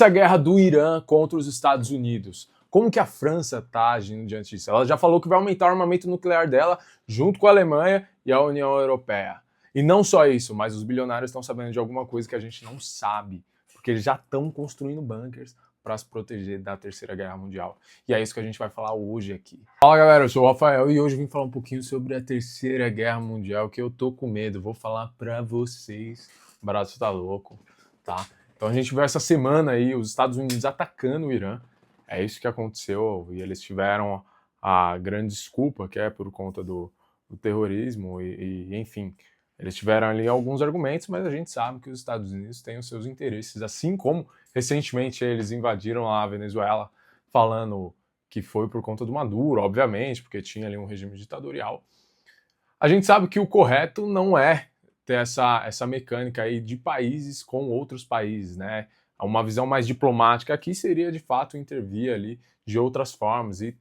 Essa guerra do Irã contra os Estados Unidos. Como que a França está agindo diante disso? Ela já falou que vai aumentar o armamento nuclear dela junto com a Alemanha e a União Europeia. E não só isso, mas os bilionários estão sabendo de alguma coisa que a gente não sabe, porque eles já estão construindo bunkers para se proteger da Terceira Guerra Mundial. E é isso que a gente vai falar hoje aqui. Fala galera, eu sou o Rafael e hoje eu vim falar um pouquinho sobre a Terceira Guerra Mundial, que eu tô com medo, vou falar pra vocês. O barato tá louco, tá? Então a gente viu essa semana aí os Estados Unidos atacando o Irã. É isso que aconteceu e eles tiveram a grande desculpa, que é por conta do terrorismo e enfim, eles tiveram ali alguns argumentos, mas a gente sabe que os Estados Unidos têm os seus interesses, assim como recentemente eles invadiram lá a Venezuela, falando que foi por conta do Maduro, obviamente, porque tinha ali um regime ditatorial. A gente sabe que o correto não é ter essa mecânica aí de países com outros países, né? Uma visão mais diplomática aqui seria, de fato, intervir ali de outras formas e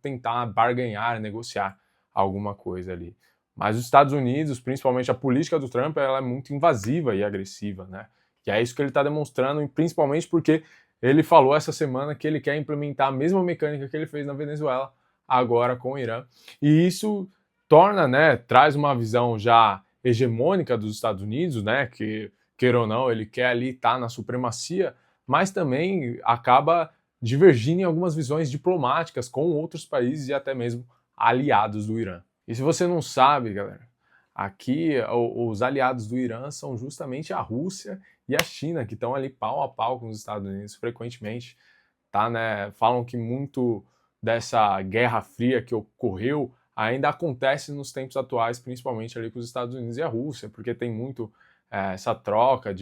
tentar barganhar, negociar alguma coisa ali. Mas os Estados Unidos, principalmente a política do Trump, ela é muito invasiva e agressiva, né? E é isso que ele está demonstrando, principalmente porque ele falou essa semana que ele quer implementar a mesma mecânica que ele fez na Venezuela, agora com o Irã. E isso torna, né, traz uma visão já hegemônica dos Estados Unidos, né, que, queira ou não, ele quer ali estar na supremacia, mas também acaba divergindo em algumas visões diplomáticas com outros países e até mesmo aliados do Irã. E se você não sabe, galera, aqui os aliados do Irã são justamente a Rússia e a China, que estão ali pau a pau com os Estados Unidos frequentemente, tá, né? Falam que muito dessa Guerra Fria que ocorreu ainda acontece nos tempos atuais, principalmente ali com os Estados Unidos e a Rússia, porque tem muito essa troca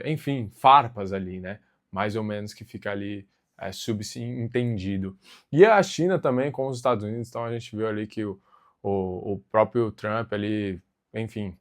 enfim, farpas ali, né? Mais ou menos que fica ali subentendido. E a China também com os Estados Unidos, então a gente viu ali que o próprio Trump ali, enfim,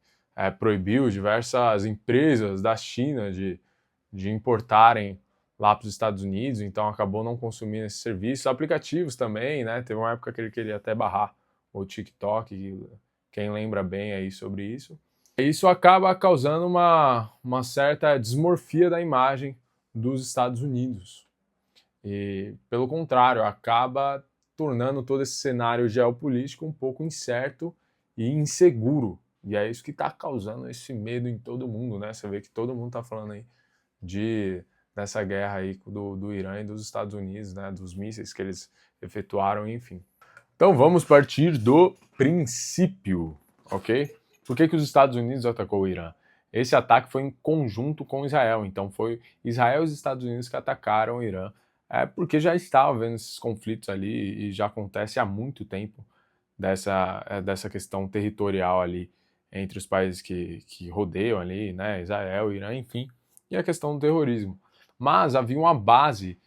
proibiu diversas empresas da China de importarem lá para os Estados Unidos, então acabou não consumindo esse serviço. Aplicativos também, né? Teve uma época que ele queria até barrar o TikTok, quem lembra bem aí sobre isso. Isso acaba causando uma certa desmorfia da imagem dos Estados Unidos. E, pelo contrário, acaba tornando todo esse cenário geopolítico um pouco incerto e inseguro. E é isso que está causando esse medo em todo mundo, né? Você vê que todo mundo está falando aí dessa guerra aí do Irã e dos Estados Unidos, né? Dos mísseis que eles efetuaram, enfim. Então vamos partir do princípio, ok? Por que os Estados Unidos atacou o Irã? Esse ataque foi em conjunto com Israel, então foi Israel e os Estados Unidos que atacaram o Irã, porque já estava vendo esses conflitos ali e já acontece há muito tempo dessa questão territorial ali entre os países que rodeiam ali, né, Israel, Irã, enfim, e a questão do terrorismo. Mas havia uma base,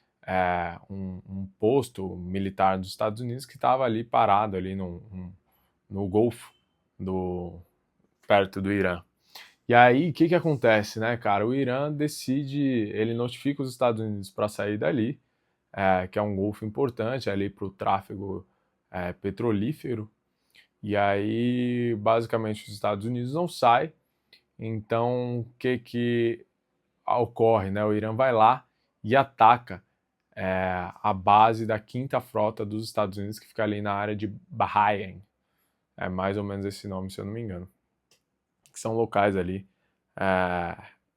um posto militar dos Estados Unidos que estava ali parado ali no Golfo, perto do Irã. E aí, o que acontece, né, cara? O Irã decide, ele notifica os Estados Unidos para sair dali, que é um golfo importante ali para o tráfego petrolífero. E aí, basicamente, os Estados Unidos não saem. Então, o que ocorre, né? O Irã vai lá e ataca a base da 5ª Frota dos Estados Unidos, que fica ali na área de Bahrein. É mais ou menos esse nome, se eu não me engano. Que são locais ali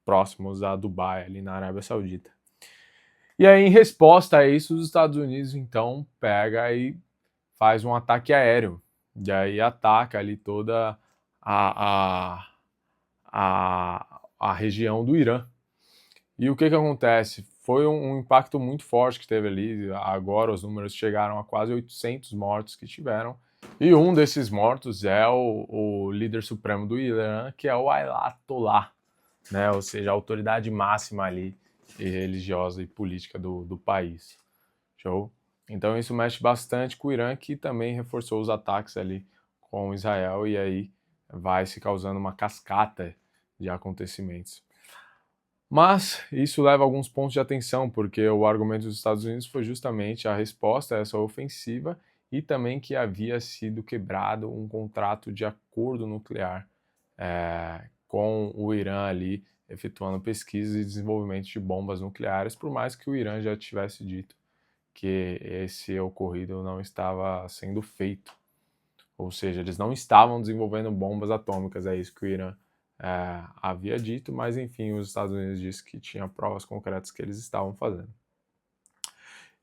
próximos a Dubai, ali na Arábia Saudita. E aí, em resposta a isso, os Estados Unidos, então, pega e faz um ataque aéreo. E aí ataca ali toda a região do Irã. E o que acontece? Foi um impacto muito forte que teve ali. Agora os números chegaram a quase 800 mortos que tiveram. E um desses mortos é o líder supremo do Irã, que é o Ayatollah, né? Ou seja, a autoridade máxima ali, e religiosa e política do país. Show? Então isso mexe bastante com o Irã, que também reforçou os ataques ali com Israel, e aí vai se causando uma cascata de acontecimentos. Mas isso leva a alguns pontos de atenção, porque o argumento dos Estados Unidos foi justamente a resposta a essa ofensiva e também que havia sido quebrado um contrato de acordo nuclear com o Irã ali efetuando pesquisas e desenvolvimento de bombas nucleares, por mais que o Irã já tivesse dito que esse ocorrido não estava sendo feito. Ou seja, eles não estavam desenvolvendo bombas atômicas, é isso que o Irã havia dito, mas enfim, os Estados Unidos disse que tinha provas concretas que eles estavam fazendo.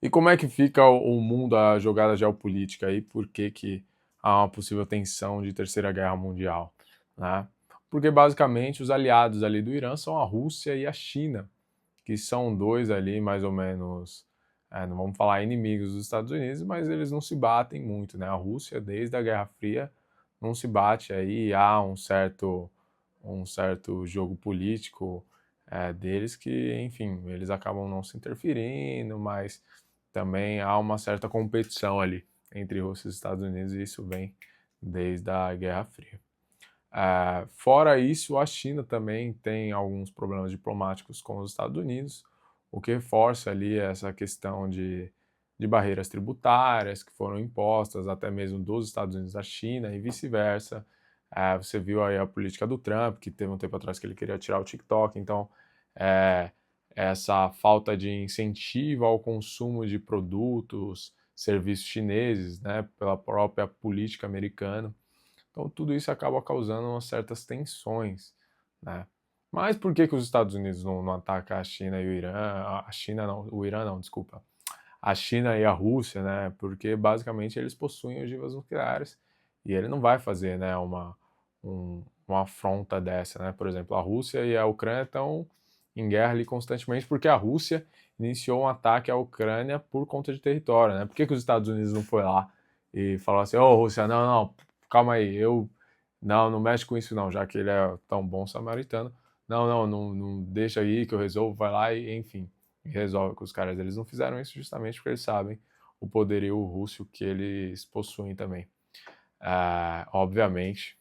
E como é que fica o mundo, a jogada geopolítica aí? Por que há uma possível tensão de Terceira Guerra Mundial, né? Porque basicamente os aliados ali do Irã são a Rússia e a China, que são dois ali mais ou menos, não vamos falar inimigos dos Estados Unidos, mas eles não se batem muito, né? A Rússia, desde a Guerra Fria, não se bate aí, há um certo jogo político deles que, enfim, eles acabam não se interferindo, mas também há uma certa competição ali entre Rússia e Estados Unidos e isso vem desde a Guerra Fria. Fora isso, a China também tem alguns problemas diplomáticos com os Estados Unidos, o que reforça ali essa questão de barreiras tributárias que foram impostas até mesmo dos Estados Unidos à China e vice-versa. Você viu aí a política do Trump, que teve um tempo atrás que ele queria tirar o TikTok, então essa falta de incentivo ao consumo de produtos, serviços chineses, né, pela própria política americana. Então, tudo isso acaba causando umas certas tensões, né? Mas por que os Estados Unidos não atacam a China e o Irã? A China não, o Irã não, desculpa. A China e a Rússia, né? Porque basicamente eles possuem ogivas nucleares e ele não vai fazer, né, uma afronta dessa, né? Por exemplo, a Rússia e a Ucrânia estão em guerra ali constantemente porque a Rússia iniciou um ataque à Ucrânia por conta de território, né? Por que os Estados Unidos não foi lá e falou assim, ô Rússia, não, calma aí, não mexe com isso não, já que ele é tão bom samaritano. Não deixa aí que eu resolvo, vai lá e, enfim, resolve com os caras. Eles não fizeram isso justamente porque eles sabem o poderio russo que eles possuem também. Obviamente,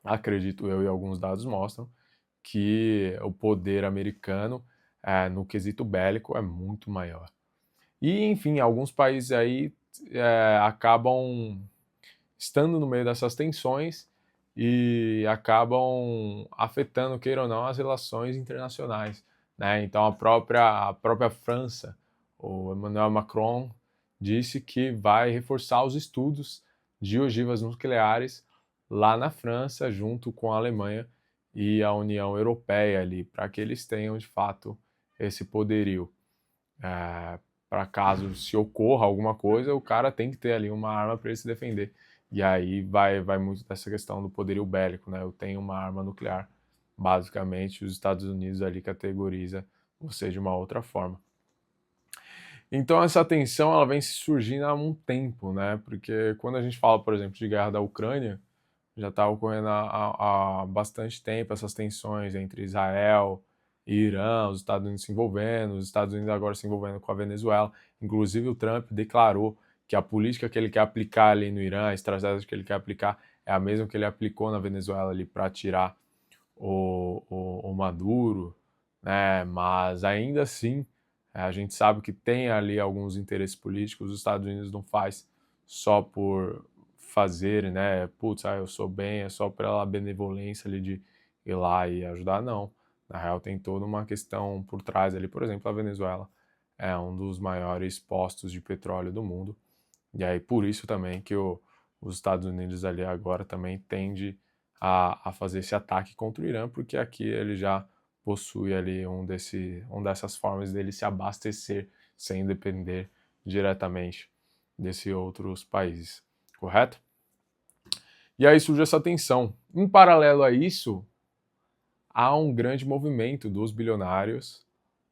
acredito eu e alguns dados mostram que o poder americano no quesito bélico é muito maior. E, enfim, alguns países aí acabam estando no meio dessas tensões e acabam afetando, queira ou não, as relações internacionais, né? Então a própria França, o Emmanuel Macron disse que vai reforçar os estudos de ogivas nucleares lá na França, junto com a Alemanha e a União Europeia ali, para que eles tenham de fato esse poderio. Para caso se ocorra alguma coisa, o cara tem que ter ali uma arma para ele se defender. E aí vai muito dessa questão do poderio bélico, né? Eu tenho uma arma nuclear. Basicamente, os Estados Unidos ali categoriza você de uma outra forma. Então essa tensão ela vem surgindo há um tempo, né? Porque quando a gente fala, por exemplo, de guerra da Ucrânia, já está ocorrendo há bastante tempo essas tensões entre Israel e Irã, os Estados Unidos se envolvendo, os Estados Unidos agora se envolvendo com a Venezuela. Inclusive o Trump declarou que a política que ele quer aplicar ali no Irã, a estratégia que ele quer aplicar é a mesma que ele aplicou na Venezuela ali para tirar o Maduro, né? Mas ainda assim a gente sabe que tem ali alguns interesses políticos, os Estados Unidos não faz só por fazer, né? Putz, eu sou bem, é só pela benevolência ali de ir lá e ajudar, não. Na real, tem toda uma questão por trás ali. Por exemplo, a Venezuela é um dos maiores postos de petróleo do mundo. E aí, por isso também que os Estados Unidos ali agora também tende a fazer esse ataque contra o Irã, porque aqui ele já possui ali uma dessas formas dele se abastecer sem depender diretamente desses outros países, correto? E aí surge essa tensão. Em paralelo a isso, há um grande movimento dos bilionários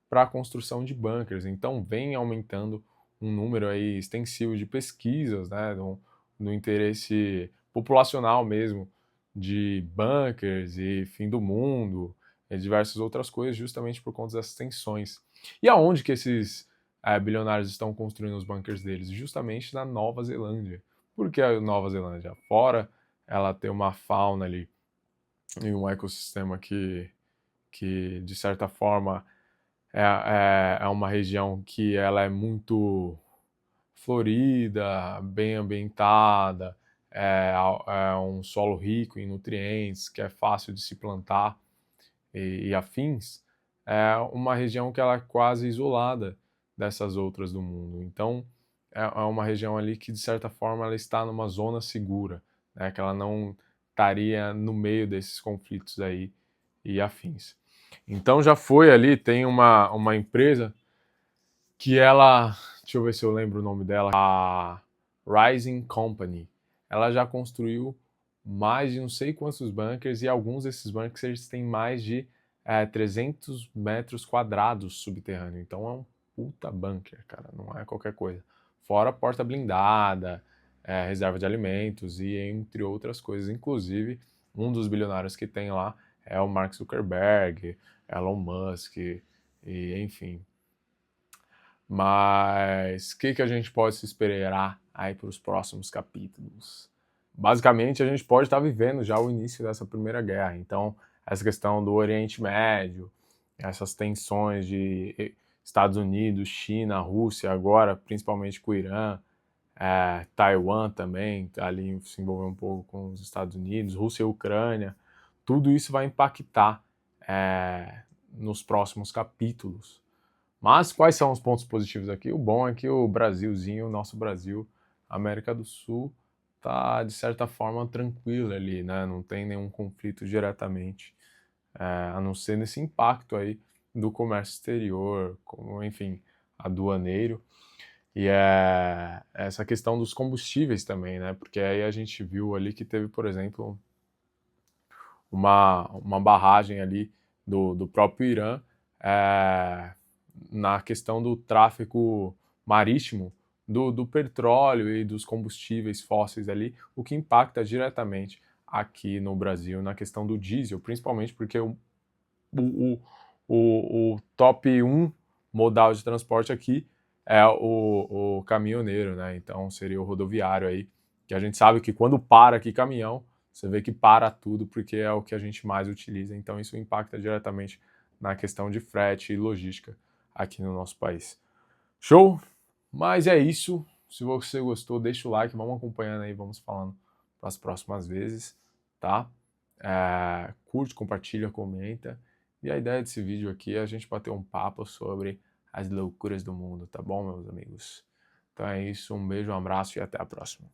para a construção de bunkers. Então vem aumentando um número aí extensivo de pesquisas, né, no interesse populacional mesmo, de bunkers e fim do mundo, e diversas outras coisas, justamente por conta dessas tensões. E aonde que esses bilionários estão construindo os bunkers deles? Justamente na Nova Zelândia. Por que a Nova Zelândia? Fora ela ter uma fauna ali e um ecossistema que de certa forma é uma região que ela é muito florida, bem ambientada, é um solo rico em nutrientes, que é fácil de se plantar. e afins, é uma região que ela é quase isolada dessas outras do mundo. Então, é uma região ali que, de certa forma, ela está numa zona segura, né? Que ela não estaria no meio desses conflitos aí e afins. Então, já foi ali, tem uma empresa que ela, deixa eu ver se eu lembro o nome dela, a Rising Company. Ela já construiu mais de não sei quantos bunkers e alguns desses bunkers têm mais de 300 metros quadrados subterrâneo. Então é um puta bunker, cara, não é qualquer coisa. Fora porta blindada, reserva de alimentos e entre outras coisas. Inclusive, um dos bilionários que tem lá é o Mark Zuckerberg, Elon Musk, e enfim. Mas o que a gente pode se esperar aí para os próximos capítulos? Basicamente, a gente pode estar vivendo já o início dessa Primeira Guerra. Então, essa questão do Oriente Médio, essas tensões de Estados Unidos, China, Rússia, agora principalmente com o Irã, Taiwan também, ali se envolveu um pouco com os Estados Unidos, Rússia e Ucrânia, tudo isso vai impactar nos próximos capítulos. Mas quais são os pontos positivos aqui? O bom é que o Brasilzinho, o nosso Brasil, América do Sul, tá de certa forma tranquilo ali, né? Não tem nenhum conflito diretamente, a não ser nesse impacto aí do comércio exterior, como, enfim, aduaneiro. E essa questão dos combustíveis também, né? Porque aí a gente viu ali que teve, por exemplo, uma barragem ali do próprio Irã, na questão do tráfego marítimo do petróleo e dos combustíveis fósseis ali, o que impacta diretamente aqui no Brasil na questão do diesel, principalmente porque o top 1 modal de transporte aqui é o caminhoneiro, né? Então seria o rodoviário aí, que a gente sabe que quando para aqui caminhão, você vê que para tudo porque é o que a gente mais utiliza. Então isso impacta diretamente na questão de frete e logística aqui no nosso país. Show? Mas é isso. Se você gostou, deixa o like, vamos acompanhando aí, vamos falando para as próximas vezes, tá? Curte, compartilha, comenta. E a ideia desse vídeo aqui é a gente bater um papo sobre as loucuras do mundo, tá bom, meus amigos? Então é isso, um beijo, um abraço e até a próxima.